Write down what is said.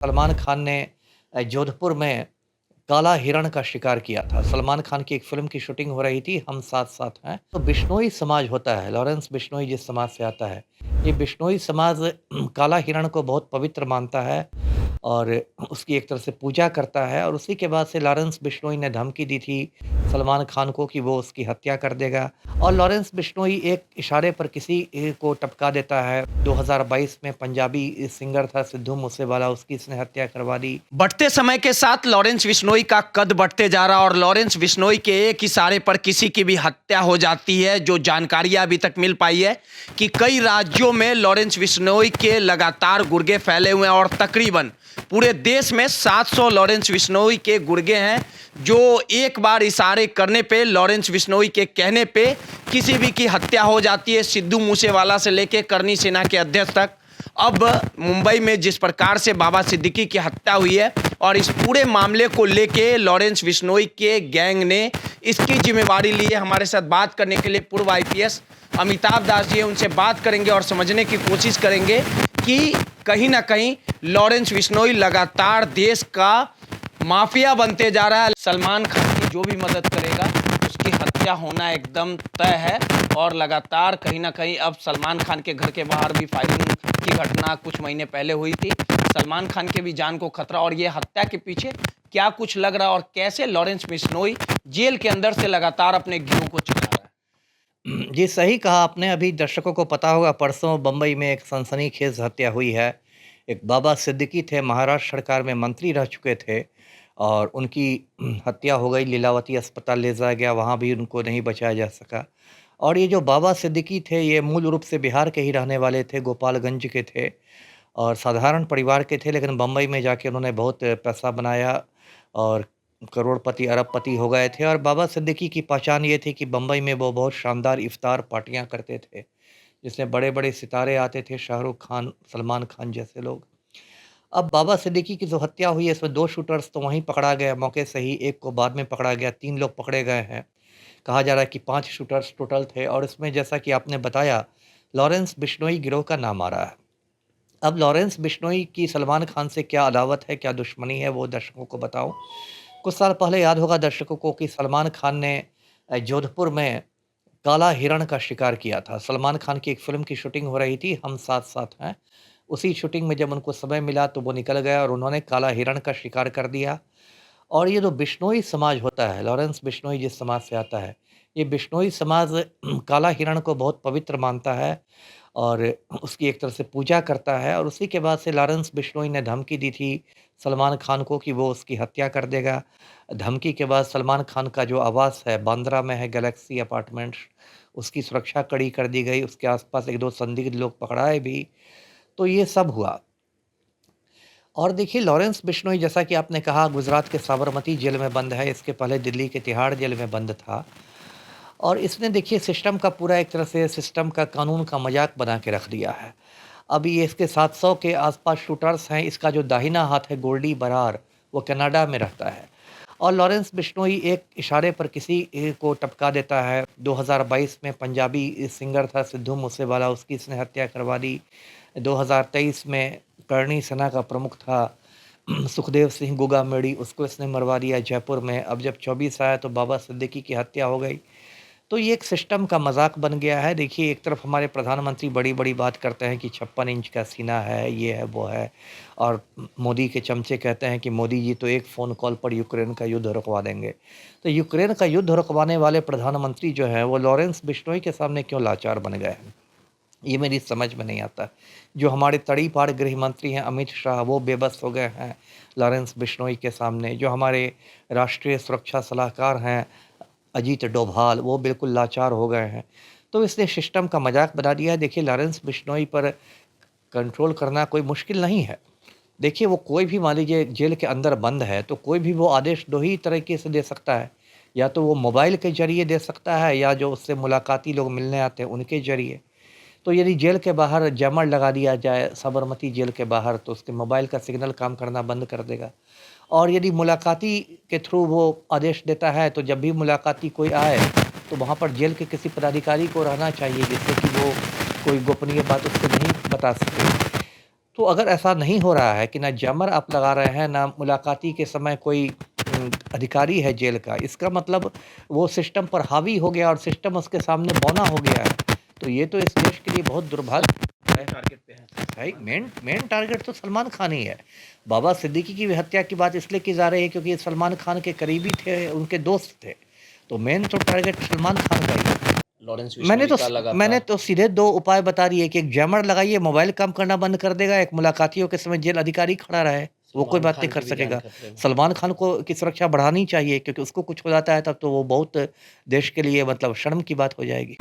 सलमान खान ने जोधपुर में काला हिरण का शिकार किया था। सलमान खान की एक फ़िल्म की शूटिंग हो रही थी, हम साथ-साथ हैं। तो बिश्नोई समाज होता है, लॉरेंस बिश्नोई जिस समाज से आता है, ये बिश्नोई समाज काला हिरण को बहुत पवित्र मानता है और उसकी एक तरह से पूजा करता है और उसी के बाद से लॉरेंस बिश्नोई ने धमकी दी थी सलमान खान को कि वो उसकी हत्या कर देगा और लॉरेंस बिश्नोई एक इशारे पर किसी को टपका देता है। 2022 में पंजाबी सिंगर था सिद्धू मूसेवाला, उसकी इसने हत्या करवा दी। बढ़ते समय के साथ लॉरेंस बिश्नोई का कद बढ़ते जा रहा और लॉरेंस बिश्नोई के एक इशारे पर किसी की भी हत्या हो जाती है। जो जानकारियां अभी तक मिल पाई है कि कई राज्यों में लॉरेंस बिश्नोई के लगातार गुर्गे फैले हुए हैं और तकरीबन पूरे देश में 700 लॉरेंस बिश्नोई के गुर्गे हैं जो एक बार इशारे करने पे, लॉरेंस बिश्नोई के कहने पे किसी भी की हत्या हो जाती है। सिद्धू मूसेवाला से लेके करनी सेना के अध्यक्ष तक। अब मुंबई में जिस प्रकार से बाबा सिद्दीकी की हत्या हुई है और इस पूरे मामले को लेके लॉरेंस बिश्नोई के गैंग ने इसकी जिम्मेवारी ली है। हमारे साथ बात करने के लिए पूर्व आईपीएस अमिताभ दास जी हैं, उनसे बात करेंगे और समझने की कोशिश करेंगे कि कहीं ना कहीं लॉरेंस बिश्नोई लगातार देश का माफिया बनते जा रहा है। सलमान खान की जो भी मदद करेगा उसकी हत्या होना एकदम तय है और लगातार कहीं ना कहीं अब सलमान खान के घर के बाहर भी फायरिंग की घटना कुछ महीने पहले हुई थी। सलमान खान के भी जान को खतरा और ये हत्या के पीछे क्या कुछ लग रहा और कैसे लॉरेंस बिश्नोई जेल के अंदर से लगातार अपने गिरोह को चला रहा है। जी, सही कहा आपने। अभी दर्शकों को पता होगा परसों बम्बई में एक सनसनीखेज़ हत्या हुई है। एक बाबा सिद्दीकी थे, महाराष्ट्र सरकार में मंत्री रह चुके थे और उनकी हत्या हो गई, लीलावती अस्पताल ले जाया गया, वहाँ भी उनको नहीं बचाया जा सका। और ये जो बाबा सिद्दीकी थे, ये मूल रूप से बिहार के ही रहने वाले थे, गोपालगंज के थे और साधारण परिवार के थे, लेकिन बम्बई में जाके उन्होंने बहुत पैसा बनाया और करोड़पति, अरबपति हो गए थे और बाबा सिद्दीकी की पहचान ये थी कि बम्बई में वो बहुत शानदार इफ्तार पार्टियाँ करते थे, जिसमें बड़े-बड़े सितारे आते थे, शाहरुख खान, सलमान खान जैसे लोग। अब बाबा सिद्दीकी की जो हत्या हुई है, इसमें 2 शूटर्स तो वहीं पकड़ा गया मौके से ही, 1 को बाद में पकड़ा गया, 3 लोग पकड़े गए हैं। कहा जा रहा है कि 5 शूटर्स टोटल थे और इसमें जैसा कि आपने बताया, लॉरेंस बिश्नोई गिरोह का नाम आ रहा है। अब लॉरेंस बिश्नोई की सलमान खान से क्या अदावत है, क्या दुश्मनी है, वो दर्शकों को बताऊँ। कुछ साल पहले याद होगा दर्शकों को कि सलमान खान ने जोधपुर में काला हिरण का शिकार किया था। सलमान खान की एक फ़िल्म की शूटिंग हो रही थी, हम साथ-साथ हैं। उसी शूटिंग में जब उनको समय मिला तो वो निकल गए और उन्होंने काला हिरण का शिकार कर दिया। और ये जो बिश्नोई समाज होता है, लॉरेंस बिश्नोई जिस समाज से आता है, ये बिश्नोई समाज काला हिरण को बहुत पवित्र मानता है और उसकी एक तरह से पूजा करता है और उसी के बाद से लॉरेंस बिश्नोई ने धमकी दी थी सलमान खान को कि वो उसकी हत्या कर देगा। धमकी के बाद सलमान खान का जो आवास है, बांद्रा में है गैलेक्सी अपार्टमेंट्स, उसकी सुरक्षा कड़ी कर दी गई। उसके आस-पास 1-2 संदिग्ध लोग पकड़ाए भी, तो ये सब हुआ। और देखिए लॉरेंस बिश्नोई जैसा कि आपने कहा गुजरात के साबरमती जेल में बंद है, इसके पहले दिल्ली के तिहाड़ जेल में बंद था। और इसने देखिए सिस्टम का पूरा एक तरह से सिस्टम का कानून का मज़ाक बना के रख दिया है। अभी ये इसके 700 के आस-पास शूटर्स हैं, इसका जो दाहिना हाथ है गोल्डी बरार, वो कनाडा में रहता है। और लॉरेंस बिश्नोई एक इशारे पर किसी को टपका देता है। 2022 में पंजाबी सिंगर था सिद्धू मूसेवाला, उसकी इसने हत्या करवा दी। 2023 में करणी सेना का प्रमुख था सुखदेव सिंह गुगामेड़ी, उसको इसने मरवा दिया जयपुर में। अब जब 24 आया तो बाबा सिद्दीकी की हत्या हो गई। तो ये एक सिस्टम का मज़ाक बन गया है। देखिए एक तरफ हमारे प्रधानमंत्री बड़ी-बड़ी बात करते हैं कि 56 इंच का सीना है, ये है, वो है और मोदी के चमचे कहते हैं कि मोदी जी तो एक फ़ोन कॉल पर यूक्रेन का युद्ध रुकवा देंगे। तो यूक्रेन का युद्ध रुकवाने वाले प्रधानमंत्री जो हैं, वो लॉरेंस बिश्नोई के सामने क्यों लाचार बन गए हैं? ये मेरी समझ में नहीं आता। जो हमारे तड़ीपार गृह मंत्री हैं अमित शाह, वो बेबस हो गए हैं लॉरेंस बिश्नोई के सामने। जो हमारे राष्ट्रीय सुरक्षा सलाहकार हैं अजीत डोभाल, वो बिल्कुल लाचार हो गए हैं। तो इसने सिस्टम का मज़ाक बना दिया है। देखिए लॉरेंस बिश्नोई पर कंट्रोल करना कोई मुश्किल नहीं है। देखिए वो कोई भी मान लीजिए जेल के अंदर बंद है, तो कोई भी वो आदेश 2 ही तरीके से दे सकता है। या तो वो मोबाइल के ज़रिए दे सकता है या जो उससे मुलाकाती लोग मिलने आते हैं उनके ज़रिए। तो यदि जेल के बाहर जैमर लगा दिया जाए साबरमती जेल के बाहर, तो उसके मोबाइल का सिग्नल काम करना बंद कर देगा। और यदि मुलाकाती के थ्रू वो आदेश देता है, तो जब भी मुलाकाती कोई आए, तो वहाँ पर जेल के किसी पदाधिकारी को रहना चाहिए, जिससे कि वो कोई गोपनीय बात उसको नहीं बता सके। तो अगर ऐसा नहीं हो रहा है कि ना जैमर आप लगा रहे हैं, ना मुलाकाती के समय कोई अधिकारी है जेल का, इसका मतलब वो सिस्टम पर हावी हो गया और सिस्टम उसके सामने बौना हो गया है। तो ये तो इस देश के लिए बहुत दुर्भाग्य है। टारगेट पे है। भाई मेन मेन टारगेट तो सलमान खान ही है। बाबा सिद्दीकी की भी हत्या की बात इसलिए की जा रही है क्योंकि ये सलमान खान के करीबी थे, उनके दोस्त थे। तो मेन तो टारगेट सलमान खान का ही है। लॉरेंस मैंने बिश्नोई तो का मैंने लगातार तो सीधे 2 उपाय बता दिए कि एक जैमर लगाइए, मोबाइल काम करना बंद कर देगा, एक मुलाकातियों के समय जेल अधिकारी खड़ा रहे, वो कोई सलमान बात नहीं खान कर की भी जान सकेगा। खतरे में। सलमान खान को की सुरक्षा बढ़ानी चाहिए क्योंकि उसको कुछ हो जाता है तब तो वो बहुत देश के लिए मतलब शर्म की बात हो जाएगी।